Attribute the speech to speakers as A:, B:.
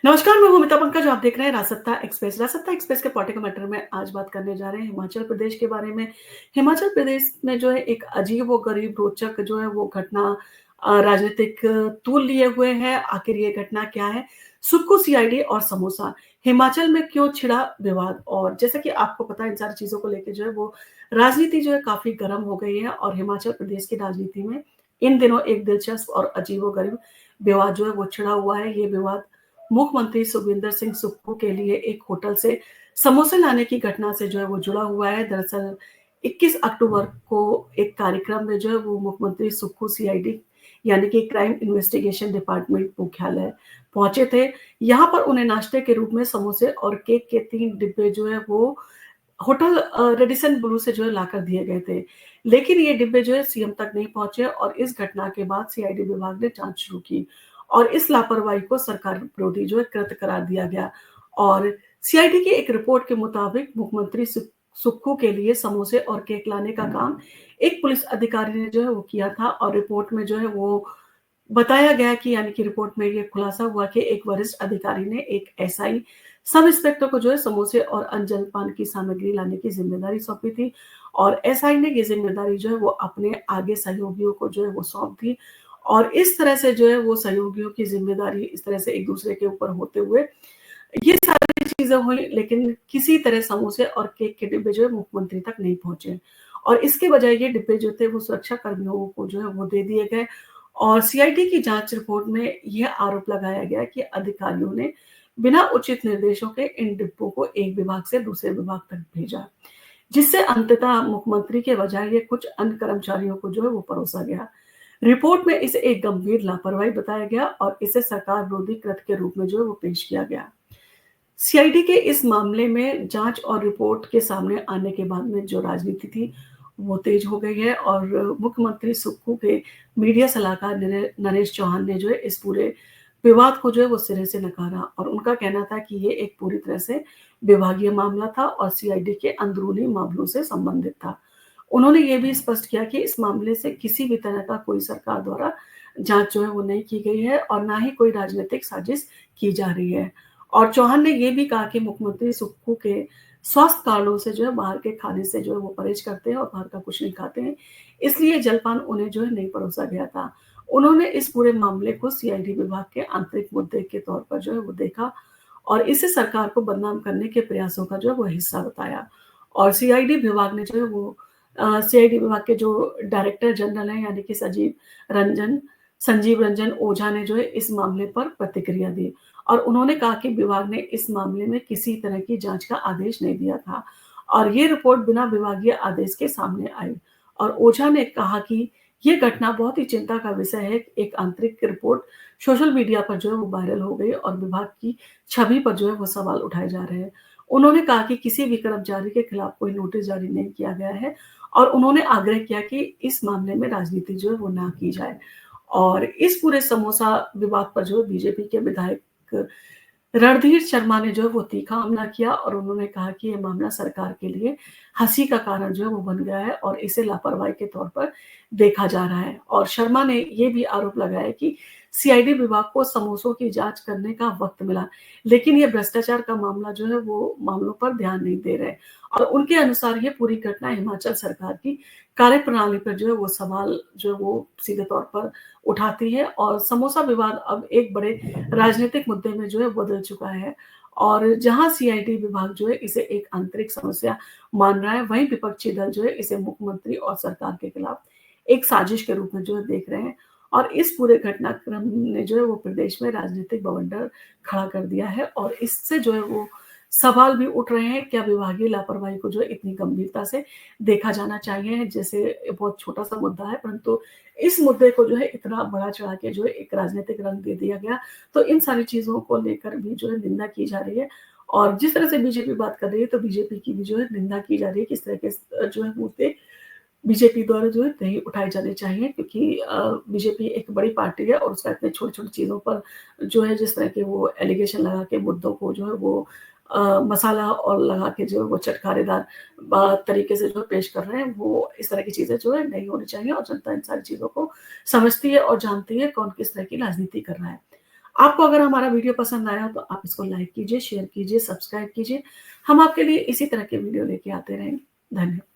A: नमस्कार, मैं हूँ अमिता पंकज। आप देख रहे हैं राजसत्ता एक्सप्रेस। राजसत्ता एक्सप्रेस के पॉलिटिकल मैटर में आज बात करने जा रहे हैं हिमाचल प्रदेश के बारे में। हिमाचल प्रदेश में जो है एक अजीब-व-गरीब रोचक जो है वो घटना राजनीतिक तूल लिए हुए है। आखिर ये घटना क्या है? सुक्खू सीआईडी और समोसा, हिमाचल में क्यों छिड़ा विवाद? और जैसा कि आपको पता है इन सारी चीज़ों को लेके जो है वो राजनीति जो है काफ़ी गर्म हो गई है और हिमाचल प्रदेश की राजनीति में इन दिनों एक दिलचस्प और अजीबो-गरीब विवाद जो है वो छिड़ा हुआ है। ये विवाद मुख्यमंत्री सुखविंदर सिंह सुक्खू के लिए एक होटल से समोसे लाने की घटना से जो है वो जुड़ा हुआ है। दरअसल 21 अक्टूबर को एक कार्यक्रम में जो है वो मुख्यमंत्री सुक्खू सीआईडी यानी कि क्राइम इन्वेस्टिगेशन डिपार्टमेंट मुख्यालय पहुंचे थे। यहाँ पर उन्हें नाश्ते के रूप में समोसे और केक के 3 डिब्बे जो है वो होटल रेडिसन ब्लू से जो है लाकर दिए गए थे। लेकिन ये डिब्बे जो है सीएम तक नहीं पहुंचे और इस घटना के बाद सीआईडी विभाग ने जांच शुरू की और इस लापरवाही को सरकार विरोधी जो है कृत्य करार दिया गया। और सीआईडी की एक रिपोर्ट के मुताबिक मुख्यमंत्री सुक्खू के लिए समोसे और केक लाने का काम एक पुलिस अधिकारी ने जो है वो किया था और रिपोर्ट में जो है वो बताया गया कि यानी कि रिपोर्ट में ये खुलासा हुआ कि एक वरिष्ठ अधिकारी ने एक एसआई सब इंस्पेक्टर को जो है समोसे और अन्य जलपान की सामग्री लाने की जिम्मेदारी सौंपी थी और एसआई ने ये जिम्मेदारी जो है वो अपने आगे सहयोगियों को जो है वो सौंप दी और इस तरह से जो है वो सहयोगियों की जिम्मेदारी इस तरह से एक दूसरे के ऊपर होते हुए ये सारी चीजें हुई, लेकिन किसी तरह समोसे और केक के डिब्बे जो है मुख्यमंत्री तक नहीं पहुंचे और इसके बजाय ये डिब्बे जो थे वो सुरक्षा कर्मियों को जो है वो दे दिए गए और सीआईडी की जांच रिपोर्ट में यह आरोप लगाया गया कि अधिकारियों ने बिना उचित निर्देशों के इन डिब्बों को एक विभाग से दूसरे विभाग तक भेजा, जिससे अंततः मुख्यमंत्री के बजाय ये कुछ अन्य कर्मचारियों को जो है वो परोसा गया। रिपोर्ट में इसे एक गंभीर लापरवाही बताया गया और इसे सरकार विरोधी कृत्य के रूप में जो है वो पेश किया गया। सीआईडी के इस मामले में जांच और रिपोर्ट के सामने आने के बाद में जो राजनीति थी वो तेज हो गई है और मुख्यमंत्री सुक्खू के मीडिया सलाहकार नरेश चौहान ने जो है इस पूरे विवाद को जो है वो सिरे से नकारा और उनका कहना था कि ये एक पूरी तरह से विभागीय मामला था और सीआईडी के अंदरूनी मामलों से संबंधित था। उन्होंने ये भी स्पष्ट किया कि इस मामले से किसी भी तरह का कोई सरकार द्वारा जांच जो है वो नहीं की गई है और ना ही कोई राजनीतिक साजिश की जा रही है। और चौहान ने ये भी कहा कि मुख्यमंत्री सुक्खू के स्वास्थ्य कारणों से जो है बाहर के खाने से जो है वो परहेज करते हैं और बाहर का कुछ नहीं खाते हैं, इसलिए जलपान उन्हें जो है नहीं परोसा गया था। उन्होंने इस पूरे मामले को सीआईडी विभाग के आंतरिक मुद्दे के तौर पर जो है वो देखा और इसे सरकार को बदनाम करने के प्रयासों का जो है वो हिस्सा बताया और सीआईडी विभाग ने जो है वो सीआईडी विभाग के जो डायरेक्टर जनरल हैं यानी कि संजीव रंजन ओझा ने जो है इस मामले पर प्रतिक्रिया दी और उन्होंने कहा कि विभाग ने इस मामले में किसी तरह की जांच का आदेश नहीं दिया था और ये रिपोर्ट बिना विभागीय आदेश के सामने आई और ओझा ने कहा कि ये घटना बहुत ही चिंता का विषय है। एक आंतरिक रिपोर्ट सोशल मीडिया पर जो है वो वायरल हो गई और विभाग की छवि पर जो है वो सवाल उठाए जा रहे हैं। उन्होंने कहा कि किसी भी कर्मचारी के खिलाफ कोई नोटिस जारी नहीं किया गया है और उन्होंने आग्रह किया कि इस मामले में राजनीति जो है वो ना की जाए और इस पूरे समोसा विवाद पर जो है बीजेपी के विधायक रणधीर शर्मा ने जो है वो तीखा हमला किया और उन्होंने कहा कि ये मामला सरकार के लिए हंसी का कारण जो है वो बन गया है और इसे लापरवाही के तौर पर देखा जा रहा है और शर्मा ने ये भी आरोप लगाया कि सीआईडी विभाग को समोसों की जांच करने का वक्त मिला, लेकिन ये भ्रष्टाचार का मामला जो है वो मामलों पर ध्यान नहीं दे रहे और उनके अनुसार ये पूरी घटना हिमाचल सरकार की कार्यप्रणाली पर जो है वो सवाल जो है वो सीधे तौर पर उठाती है और समोसा विवाद अब एक बड़े राजनीतिक मुद्दे में जो है बदल चुका है और जहां सीआईडी विभाग जो है इसे एक आंतरिक समस्या मान रहा है, वहीं विपक्षी दल जो है इसे मुख्यमंत्री और सरकार के खिलाफ एक साजिश के रूप में जो है देख रहे हैं और इस पूरे घटनाक्रम ने जो है वो प्रदेश में राजनीतिक बवंडर खड़ा कर दिया है और इससे जो है वो सवाल भी उठ रहे हैं, क्या विभागीय लापरवाही को जो है इतनी गंभीरता से देखा जाना चाहिए? जैसे बहुत छोटा-सा मुद्दा है, परंतु इस मुद्दे को जो है इतना बढ़ा चढ़ा के जो है एक राजनीतिक रंग दे दिया गया। तो इन सारी चीज़ों को लेकर भी जो है निंदा की जा रही है और जिस तरह से बीजेपी बात कर रही है, तो बीजेपी की भी जो है निंदा की जा रही है कि इस तरह के जो है मुद्दे बीजेपी द्वारा जो है नहीं उठाए जाने चाहिए क्योंकि बीजेपी एक बड़ी पार्टी है और उसका इतने छोटी-छोटी चीज़ों पर जो है जिस तरह के वो एलिगेशन लगा के मुद्दों को जो है वो मसाला और लगा के जो है वो चटखारेदार तरीके से जो पेश कर रहे हैं, वो इस तरह की चीज़ें जो है नहीं होनी चाहिए और जनता इन सारी चीज़ों को समझती है और जानती है कौन किस तरह की राजनीति कर रहा है। आपको अगर हमारा वीडियो पसंद आया हो तो आप इसको लाइक कीजिए, शेयर कीजिए, सब्सक्राइब कीजिए। हम आपके लिए इसी तरह के वीडियो लेके आते रहेंगे। धन्यवाद।